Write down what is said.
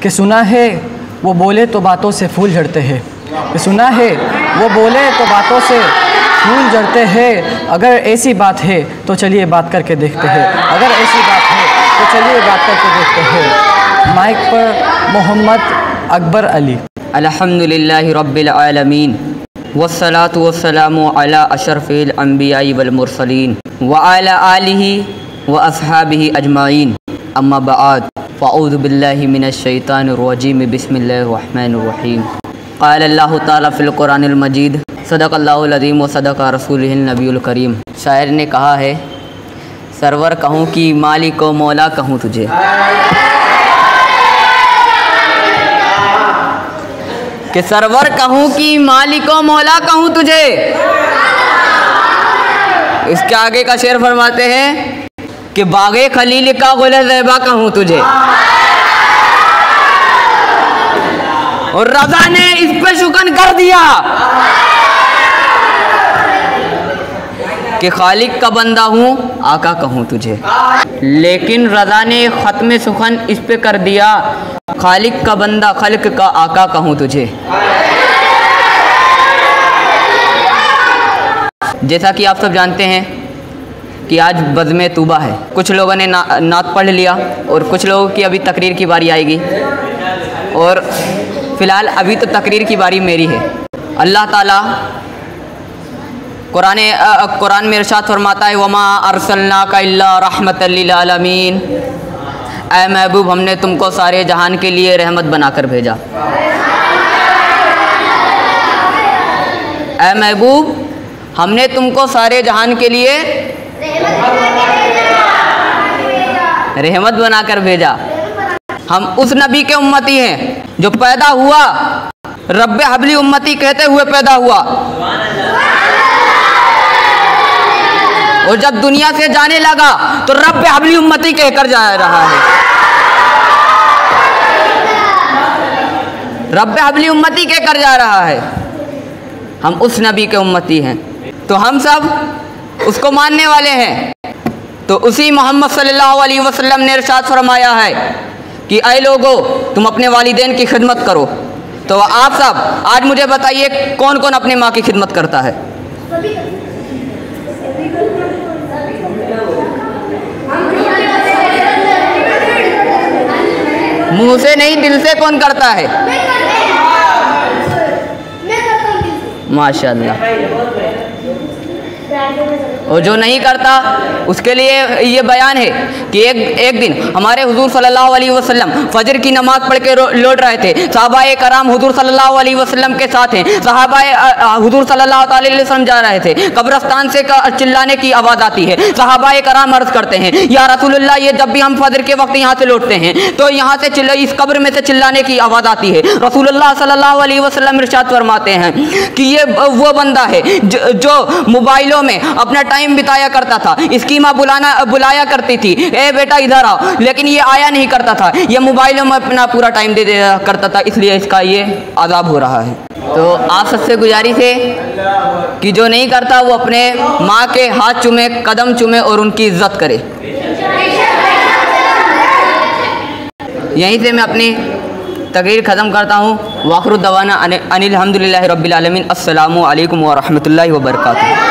कि सुना है वो बोले तो बातों से फूल झड़ते हैं, कि सुना है वो बोले तो बातों से फूल झड़ते हैं। अगर ऐसी बात है तो चलिए बात करके देखते हैं, अगर ऐसी बात है तो चलिए बात करके देखते हैं। माइक पर मोहम्मद अकबर अली। अल्हम्दुलिल्लाहि रब्बिल आलमीन वस्सलातु वस्सलामु अला अशरफिल अंबियाई वल मुरसलीन व अला आलिहि व अस्हाबिहि अजमाइन, अम्मा बअद, फ़अऊज़ु बिल्लाहि मिनश शैतानिर रजीम, बिस्मिल्लाहिर रहमानिर रहीम। क़ाल अल्लाहु तआला फ़िल क़ुरानिल मजीद, सदक़ल्लाहुल अज़ीम व सदक़ रसूलुहुल नबियुल करीम। शायर ने कहा है, सरवर कहूँ कि मालिक व मौला कहूँ तुझे, कि सरवर कहूँ कि मालिक व मौला कहूँ तुझे। इसके आगे का शेर फरमाते हैं कि बागे खलील का गुले ज़ैबा कहूँ तुझे। और रज़ा ने इस पे शुक्र कर दिया कि खालिक का बंदा हूँ आका कहूँ तुझे। लेकिन रज़ा ने ख़त्म सुखन इस पे कर दिया, खालिक का बंदा खल्क का आका कहूँ तुझे। जैसा कि आप सब जानते हैं कि आज बज़्म तूबा है। कुछ लोगों ने नात पढ़ लिया और कुछ लोगों की अभी तकरीर की बारी आएगी, और फ़िलहाल अभी तो तकरीर की बारी मेरी है। अल्लाह ताला कुरान में इरशाद फरमाता है, वमा अरसलनाका इल्ला रहमतल लिल आलमीन, ऐ महबूब हमने तुमको सारे जहान के लिए रहमत बनाकर भेजा। ऐ महबूब हमने तुमको सारे जहान के लिए रहमत बनाकर भेजा। हम उस नबी के उम्मती हैं जो पैदा हुआ रब्बे हबली उम्मती कहते हुए पैदा हुआ, और जब दुनिया से जाने लगा तो रब्बे हबली उम्मती कहकर जा रहा है। रब्बे हबली उम्मती कहकर जा रहा है। हम उस नबी के उम्मती हैं, तो हम सब उसको मानने वाले हैं। तो उसी मोहम्मद सल्लल्लाहु अलैहि वसल्लम ने इरशाद फरमाया है कि ऐ लोगो तुम अपने वालिदैन की खिदमत करो। तो आप सब आज मुझे बताइए कौन कौन अपनी माँ की खिदमत करता है? मुंह से नहीं, दिल से कौन करता है? माशाअल्लाह। और जो नहीं करता उसके लिए ये बयान है कि एक दिन हमारे हुजूर सल्लल्लाहु अलैहि वसल्लम फजर की नमाज पढ़ के लौट रहे थे। सहाबाए कराम हुजूर सल्लल्लाहु अलैहि वसल्लम के साथ हैं। सहाबाए हुजूर सल्लल्लाहु अलैहि वसल्लम जा रहे थे। कब्रिस्तान से चिल्लाने की आवाज़ आती है। सहाबाए कराम अर्ज़ करते हैं, या रसूलुल्लाह, ये जब भी हम फजर के वक्त यहाँ से लौटते हैं तो यहाँ से इस कब्र में से चिल्लाने की आवाज़ आती है। रसूलुल्लाह सल्लल्लाहु अलैहि वसल्लम इरशाद फरमाते हैं कि ये वो बंदा है जो मोबाइलों में अपना टाइम बिताया करता था। इसकी माँ बुलाया करती थी, ए बेटा इधर आओ, लेकिन ये आया नहीं करता था। ये मोबाइलों में अपना पूरा टाइम दे दिया करता था, इसलिए इसका ये अज़ाब हो रहा है। तो आप सबसे गुजारिश है कि जो नहीं करता वो अपने माँ के हाथ चूमे, कदम चूमे और उनकी इज्जत करे। यहीं से मैं अपनी तकरीर ख़त्म करता हूँ। वाखिरु दवाना अनिल हम्दुलिल्लाहि रब्बिल आलमीन। अस्सलामु अलैकुम व रहमतुल्लाहि व बरकातुहू।